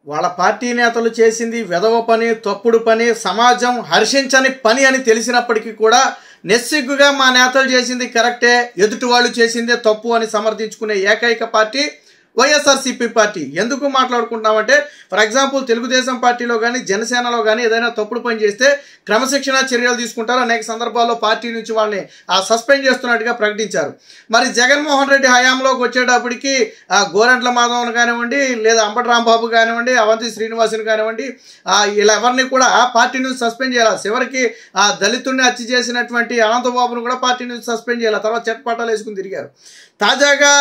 వాళ్ళ పార్టీ నేతలు చేసింది వెధవ పని, తప్పుడు పని, సమాజం హర్షించని పని అని తెలిసినప్పటికీ కూడా నిస్సిగ్గుగా మా నేతలు చేసింది కరెక్టే, ఎదుటి వాళ్ళు చేసిందే తప్పు అని సమర్థించుకునే ఏకైక పార్టీ వైఎస్ఆర్సీపీ పార్టీ. ఎందుకు మాట్లాడుకుంటున్నామంటే, ఫర్ ఎగ్జాంపుల్ తెలుగుదేశం పార్టీలో కానీ జనసేనలో కానీ ఏదైనా తప్పుడు పని చేస్తే క్రమశిక్షణ చర్యలు తీసుకుంటారు. అనేక సందర్భాల్లో పార్టీ నుంచి వాళ్ళని సస్పెండ్ చేస్తున్నట్టుగా ప్రకటించారు. మరి జగన్మోహన్ రెడ్డి హయాంలోకి వచ్చేటప్పటికి గోరంట్ల మాధవన్ కానివ్వండి, లేదా అంబటి రాంబాబు కానివ్వండి, అవంతి శ్రీనివాసుని కానివ్వండి, ఇలా ఎవరిని కూడా పార్టీ నుంచి సస్పెండ్ చేయాలి. చివరికి దళితుడిని హత్య చేసినటువంటి అనంతబాబును కూడా పార్టీ నుంచి సస్పెండ్ చేయాలి. తర్వాత చట్టపట్టాలు వేసుకుని తిరిగారు. తాజాగా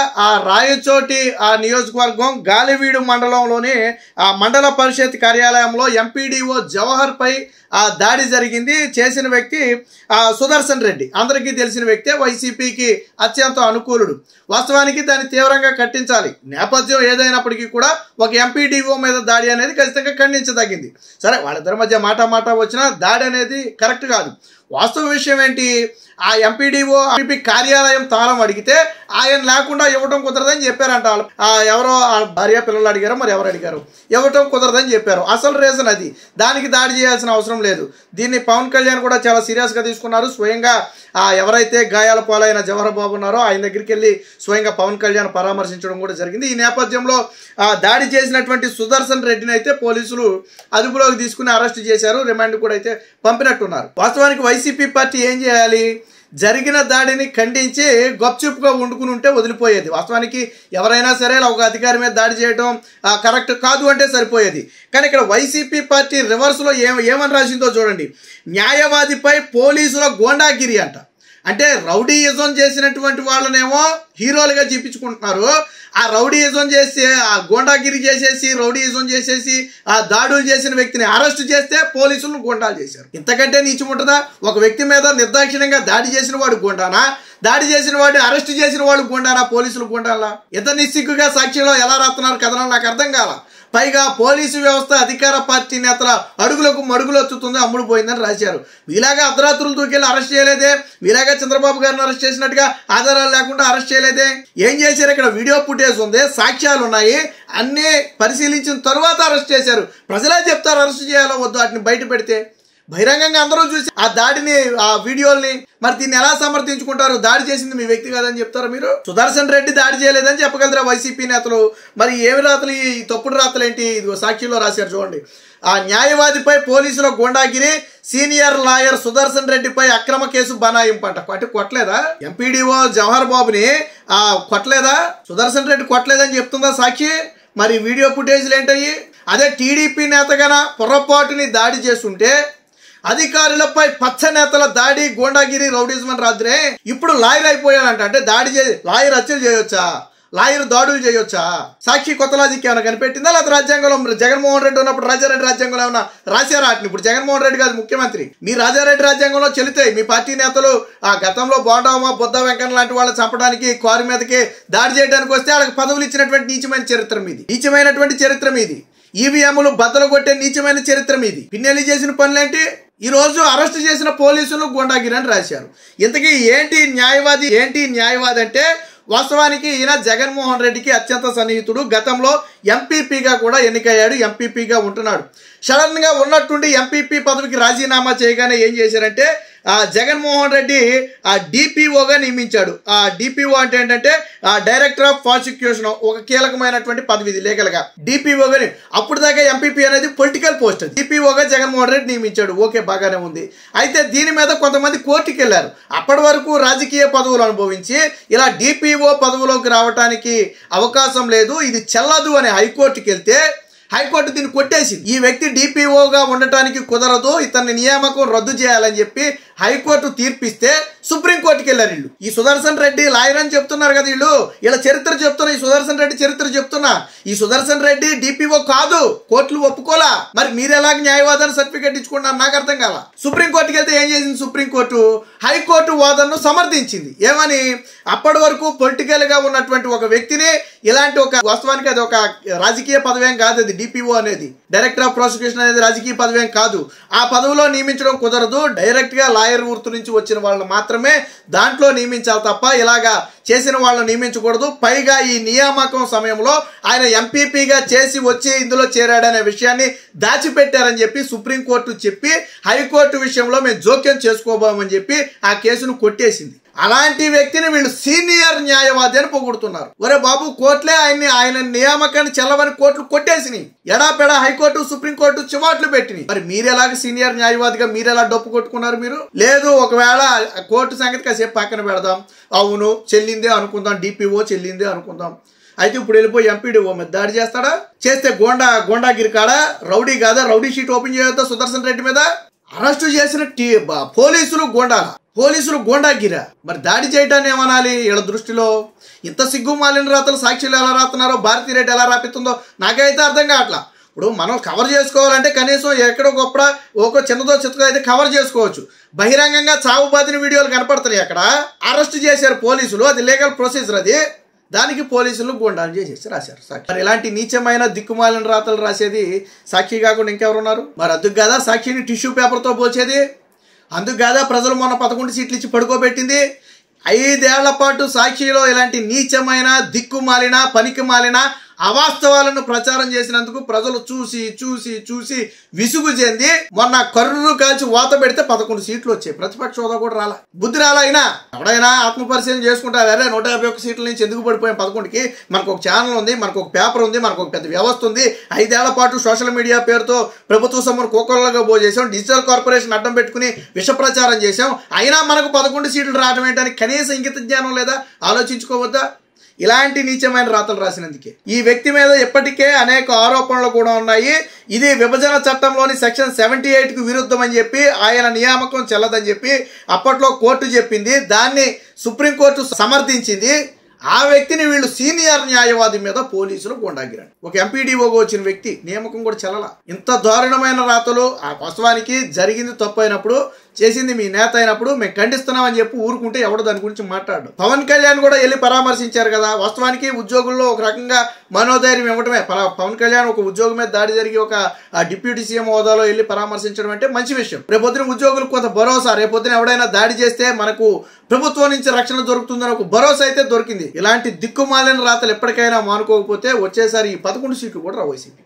రాయచోటి నియోజకవర్గం గాలివీడు మండలంలోని మండల పరిషత్ కార్యాలయంలో ఎంపీడీఓ జవహర్ పై దాడి జరిగింది. చేసిన వ్యక్తి సుదర్శన్ రెడ్డి, అందరికీ తెలిసిన వ్యక్తే, వైసీపీకి అత్యంత అనుకూలుడు. వాస్తవానికి దాన్ని తీవ్రంగా ఖండించాలి. నేపథ్యం ఏదైనప్పటికీ కూడా ఒక ఎంపీడీఓ మీద దాడి అనేది ఖచ్చితంగా ఖండించదగింది. సరే, వాళ్ళిద్దరి మధ్య మాట వచ్చినా దాడి అనేది కరెక్ట్ కాదు. వాస్తవ విషయం ఏంటి, ఆ ఎంపీడీఓ కార్యాలయం తాళం అడిగితే ఆయన లేకుండా ఇవ్వటం కుదరదని చెప్పారంట. ఎవరో భార్య పిల్లలు అడిగారో మరి ఎవరు అడిగారు, ఇవ్వటం కుదరదని చెప్పారు. అసలు రీజన్ అది. దానికి దాడి చేయాల్సిన అవసరం లేదు. దీన్ని పవన్ కళ్యాణ్ కూడా చాలా సీరియస్గా తీసుకున్నారు. స్వయంగా ఎవరైతే గాయాల పాలైన జవహర్ బాబు ఉన్నారో ఆయన దగ్గరికి వెళ్ళి స్వయంగా పవన్ కళ్యాణ్ పరామర్శించడం కూడా జరిగింది. ఈ నేపథ్యంలో దాడి చేసినటువంటి సుదర్శన్ రెడ్డిని అయితే పోలీసులు అదుపులోకి తీసుకుని అరెస్ట్ చేశారు. రిమాండ్ కూడా అయితే పంపినట్టున్నారు. వాస్తవానికి వైసీపీ పార్టీ ఏం చేయాలి, జరిగిన దాడిని ఖండించి గప్చుప్గా వండుకుని ఉంటే వదిలిపోయేది. వాస్తవానికి ఎవరైనా సరే ఒక అధికారి మీద దాడి చేయడం కరెక్ట్ కాదు అంటే సరిపోయేది. కానీ ఇక్కడ వైసీపీ పార్టీ రివర్స్లో ఏమని రాసిందో చూడండి. న్యాయవాదిపై పోలీసుల గోండాగిరి అంట. అంటే రౌడీయిజం చేసినటువంటి వాళ్ళనేమో హీరోలుగా చూపించుకుంటున్నారు. ఆ రౌడీయిజం చేసి గోండాగిరి చేసేసి రౌడీయిజం చేసేసి దాడులు చేసిన వ్యక్తిని అరెస్ట్ చేస్తే పోలీసులను గోండాలు చేశారు. ఇంతకంటే నీచం ఉంటుందా? ఒక వ్యక్తి మీద నిర్దాక్షిణ్యంగా దాడి చేసిన వాడు గోండానా, దాడి చేసిన వాడిని అరెస్ట్ చేసిన వాడు గోండానా, పోలీసులు గోండాలా? ఇంత నిస్సిగ్గుగా సాక్షిలో ఎలా రాస్తున్నారు కథనాలు నాకు అర్థం కాల. పైగా పోలీసు వ్యవస్థ అధికార పార్టీ నేతల అడుగులకు మడుగులొచ్చుతుంది, అమ్ముడు పోయిందని రాశారు. మీలాగా అర్ధరాత్రులు దూకెళ్ళి అరెస్ట్ చేయలేదే, మీలాగా చంద్రబాబు గారిని అరెస్ట్ చేసినట్టుగా ఆధారాలు లేకుండా అరెస్ట్ చేయలేదే. ఏం చేశారు? ఇక్కడ వీడియో ఫుటేజ్ ఉంది, సాక్ష్యాలు ఉన్నాయి, అన్నీ పరిశీలించిన తరువాత అరెస్ట్ చేశారు. ప్రజలే చెప్తారు అరెస్ట్ చేయాలో వద్దు. వాటిని బయట పెడితే బహిరంగంగా అందరూ చూసి ఆ దాడిని, ఆ వీడియోల్ని, మరి దీన్ని ఎలా సమర్థించుకుంటారు? దాడి చేసింది మీ వ్యక్తి కాదని చెప్తారు మీరు? సుదర్శన్ రెడ్డి దాడి చేయలేదని చెప్పగలరా వైసీపీ నేతలు? మరి ఏమి రాతలు, ఈ తప్పుడు రాతలు ఏంటి? ఇది సాక్షిలో రాశారు చూడండి. ఆ న్యాయవాదిపై పోలీసుల గోండాగిరి, సీనియర్ లాయర్ సుదర్శన్ రెడ్డిపై అక్రమ కేసు బనాయింపు అంట. అంటే కొట్టలేదా ఎంపీడీఓ జవహర్ బాబుని? కొట్టలేదా? సుదర్శన్ రెడ్డి కొట్టలేదని చెప్తుందా సాక్షి? మరి వీడియో ఫుటేజ్లు ఏంటయ్యి? అదే టీడీపీ నేతగాన పొరపాటుని దాడి చేస్తుంటే అధికారులపై పచ్చ నేతల దాడి, గోండాగిరి, రౌడీజం రాత్రే ఇప్పుడు లాయర్ అయిపోయాడంట. అంటే దాడి లాయర్ హత్యలు చేయొచ్చా? లాయర్ దాడులు చేయొచ్చా? సాక్షి కొత్త లాజిక్ ఏమైనా కనిపెట్టిందా? లేదా రాజ్యాంగంలో జగన్మోహన్ రెడ్డి ఉన్నప్పుడు రాజారెడ్డి రాజ్యాంగంలో ఏమైనా రాశారా? ఇప్పుడు జగన్మోహన్ రెడ్డి కాదు ముఖ్యమంత్రి. మీ రాజారెడ్డి రాజ్యాంగంలో చెల్లితాయి. మీ పార్టీ నేతలు గతంలో బోండామా, బొద్ద వెంకన్న లాంటి వాళ్ళని చంపడానికి, కారు మీదకి దాడి చేయడానికి వస్తే వాళ్ళకి పదవులు ఇచ్చినటువంటి నీచమైన చరిత్ర మీది. నీచమైనటువంటి చరిత్ర మీది. ఈవీఎంలు బద్దలు కొట్టే నీచమైన చరిత్ర మీది. పిన్నెల్లి చేసిన పనులేంటి? ఈ రోజు అరెస్ట్ చేసిన పోలీసులు గోండాగిరి అని రాశారు. ఇంతకీ ఏంటి న్యాయవాది అంటే, వాస్తవానికి ఈయన జగన్మోహన్ రెడ్డికి అత్యంత సన్నిహితుడు. గతంలో ఎంపీపీగా కూడా ఎన్నికయ్యాడు, ఎంపీపీగా ఉంటున్నాడు. సడన్ గా ఉన్నట్టుండి ఎంపీపీ పదవికి రాజీనామా చేయగానే ఏం చేశారంటే, జగన్మోహన్ రెడ్డి డిపిఓగా నియమించాడు. డిపిఓ అంటే ఏంటంటే డైరెక్టర్ ఆఫ్ ప్రాసిక్యూషన్, ఒక కీలకమైనటువంటి పదవి లీగల్గా డిపిఓగా. అప్పుడు దాకా ఎంపీపీ అనేది పొలిటికల్ పోస్ట్, డిపిఓగా జగన్మోహన్ రెడ్డి నియమించాడు. ఓకే, బాగానే ఉంది. అయితే దీని మీద కొంతమంది కోర్టుకి వెళ్ళారు. అప్పటి వరకు రాజకీయ పదవులు అనుభవించి ఇలా డిపిఓ పదవిలోకి రావడానికి అవకాశం లేదు, ఇది చెల్లదు అని హైకోర్టుకి వెళ్తే హైకోర్టు దీన్ని కొట్టేసింది. ఈ వ్యక్తి డిపిఓగా ఉండటానికి కుదరదు, ఇతన్ని నియామకం రద్దు చేయాలని చెప్పి హైకోర్టు తీర్పిస్తే సుప్రీంకోర్టుకి వెళ్ళారు వీళ్ళు. ఈ సుదర్శన్ రెడ్డి లాయర్ అని చెప్తున్నారు కదా వీళ్ళు, ఇలా చరిత్ర చెప్తున్నా. ఈ సుదర్శన్ రెడ్డి చరిత్ర చెప్తున్నా. ఈ సుదర్శన్ రెడ్డి డిపిఓ కాదు, కోర్టులు ఒప్పుకోలా. మరి మీరు ఎలాగ న్యాయవాదాన్ని సర్టిఫికేట్ ఇచ్చుకున్నారు? నాకు అర్థం కాల. సుప్రీంకోర్టుకి వెళ్తే ఏం చేసింది సుప్రీంకోర్టు? హైకోర్టు వాదనను సమర్థించింది. ఏమని? అప్పటి వరకు పొలిటికల్ గా ఉన్నటువంటి ఒక వ్యక్తిని ఇలాంటి వాస్తవానికి అది ఒక రాజకీయ పదవేం కాదు. అది డిపిఓ అనేది, డైరెక్టర్ ఆఫ్ ప్రాసిక్యూషన్ అనేది రాజకీయ పదవేం కాదు. ఆ పదవిలో నియమించడం కుదరదు. డైరెక్ట్ గా లాయర్ వృత్తి నుంచి వచ్చిన వాళ్ళని మాత్రమే దాంట్లో నియమించాలి తప్ప ఇలాగా చేసిన వాళ్ళని నియమించకూడదు. పైగా ఈ నియామకం సమయంలో ఆయన ఎంపీపీగా చేసి వచ్చి ఇందులో చేరాడనే విషయాన్ని దాచిపెట్టారని చెప్పి సుప్రీంకోర్టు చెప్పి హైకోర్టు విషయంలో మేము జోక్యం చేసుకోబోమని చెప్పి ఆ కేసును కొట్టేసింది. అలాంటి వ్యక్తిని వీళ్ళు సీనియర్ న్యాయవాది అని పొగుడుతున్నారు. ఒరే బాబు, కోర్టులే ఆయన నియామకాన్ని చెల్లవని కోర్టులు కొట్టేసినాయి. ఎడాపెడా హైకోర్టు సుప్రీంకోర్టు చివాట్లు పెట్టినాయి. మరి మీరెలాగ సీనియర్ న్యాయవాదిగా మీరెలా డప్పు కొట్టుకున్నారు? మీరు లేదు, ఒకవేళ కోర్టు సంగతి కాసేపు పక్కన పెడదాం, అవును చెల్లిందే అనుకుందాం, డిపిఓ చెల్లిందే అనుకుందాం. అయితే ఇప్పుడు వెళ్ళిపోయి ఎంపీడీఓ మీద దాడి చేస్తాడా? చేస్తే గోండాగిరి కాడా? రౌడీ కాదా? రౌడీ షీట్ ఓపెన్ చేయొద్దా సుదర్శన్ రెడ్డి మీద? అరెస్టు చేసిన పోలీసులు గోండాగిరా, మరి దాడి చేయటాన్ని ఏమనాలి? వీళ్ళ దృష్టిలో ఇంత సిగ్గుమాలిన రాతలు సాక్షులు ఎలా రాస్తున్నారో, భారతీరెడ్డి ఎలా రాపిస్తుందో నాకైతే అర్థం కావట్లా. ఇప్పుడు మనం కవర్ చేసుకోవాలంటే కనీసం ఎక్కడో గొప్ప ఒక చిన్నదో చిత్తదో అయితే కవర్ చేసుకోవచ్చు. బహిరంగంగా చావు బాధిన వీడియోలు కనపడుతున్నాయి. అక్కడ అరెస్ట్ చేశారు పోలీసులు, అది లీగల్ ప్రొసీజర్. అది దానికి పోలీసులు గోండాలు చేసేసి రాశారు సాక్షి. మరి ఇలాంటి నీచమైన దిక్కుమాలిన రాతలు రాసేది సాక్షి కాకుండా ఇంకెవరున్నారు? మరి అందుకు కదా సాక్షిని టిష్యూ పేపర్తో పోల్చేది? అందుకు కాదా ప్రజలు మొన్న 11 సీట్లు ఇచ్చి పడుకోబెట్టింది? 5 ఏళ్ల పాటు సాక్షిలో ఇలాంటి నీచమైన దిక్కుమాలిన పనికిమాలిన అవాస్తవాలను ప్రచారం చేసినందుకు ప్రజలు చూసి చూసి చూసి విసుగు చెంది మొన్న కర్రు కాల్చి వాత పెడితే 11 సీట్లు వచ్చాయి. ప్రతిపక్ష హోదా కూడా రాలా. బుద్ధి రాలా. అయినా ఎవడైనా ఆత్మపరిశీలన చేసుకుంటారు. 151 సీట్ల నుంచి ఎందుకు పడిపోయాం 11కి? మనకు ఒక ఛానల్ ఉంది, మనకు ఒక పేపర్ ఉంది, మనకు ఒక పెద్ద వ్యవస్థ ఉంది. 5 ఏళ్ల పాటు సోషల్ మీడియా పేరుతో ప్రభుత్వ సొమ్మును కోకొల్లగా పోజేసాం, డిజిటల్ కార్పొరేషన్ అడ్డం పెట్టుకుని విష ప్రచారం చేసాం. అయినా మనకు 11 సీట్లు రావడం ఏంటని కనీసం ఇంగిత జ్ఞానం లేదా? ఆలోచించుకోవద్దా? ఇలాంటి నీచమైన రాతలు రాసినందుకే ఈ వ్యక్తి మీద ఇప్పటికే అనేక ఆరోపణలు కూడా ఉన్నాయి. ఇది విభజన చట్టంలోని సెక్షన్ 78కు విరుద్ధం అని చెప్పి ఆయన నియామకం చెల్లదని చెప్పి అప్పట్లో కోర్టు చెప్పింది. దాన్ని సుప్రీంకోర్టు సమర్థించింది. ఆ వ్యక్తిని వీళ్ళు సీనియర్ న్యాయవాది మీద పోలీసులు గోండాగిరారు. ఒక ఎంపీడీఓగా వచ్చిన వ్యక్తి నియామకం కూడా చెల్లలా. ఇంత దారుణమైన రాతలు వాస్తవానికి జరిగింది తప్పు అయినప్పుడు, చేసింది మీ నేత అయినప్పుడు మేము ఖండిస్తున్నామని చెప్పి ఊరుకుంటే ఎవడు దాని గురించి మాట్లాడు. పవన్ కళ్యాణ్ కూడా వెళ్ళి పరామర్శించారు కదా. వాస్తవానికి ఉద్యోగుల్లో ఒక రకంగా మనోధైర్యం ఇవ్వటమే. పవన్ కళ్యాణ్ ఒక ఉద్యోగం మీద దాడి జరిగి ఒక డిప్యూటీ సీఎం హోదాలో వెళ్ళి పరామర్శించడం అంటే మంచి విషయం. రేపొద్దున ఉద్యోగులకు కొంత భరోసా, రేపొద్దున ఎవడైనా దాడి చేస్తే మనకు ప్రభుత్వం నుంచి రక్షణ దొరుకుతుందని ఒక భరోసా అయితే దొరికింది. ఇలాంటి దిక్కుమాలిన రాతలు ఎప్పటికైనా మానుకోకపోతే వచ్చేసారి ఈ 11 సీట్లు కూడా రావు వైసీపీ.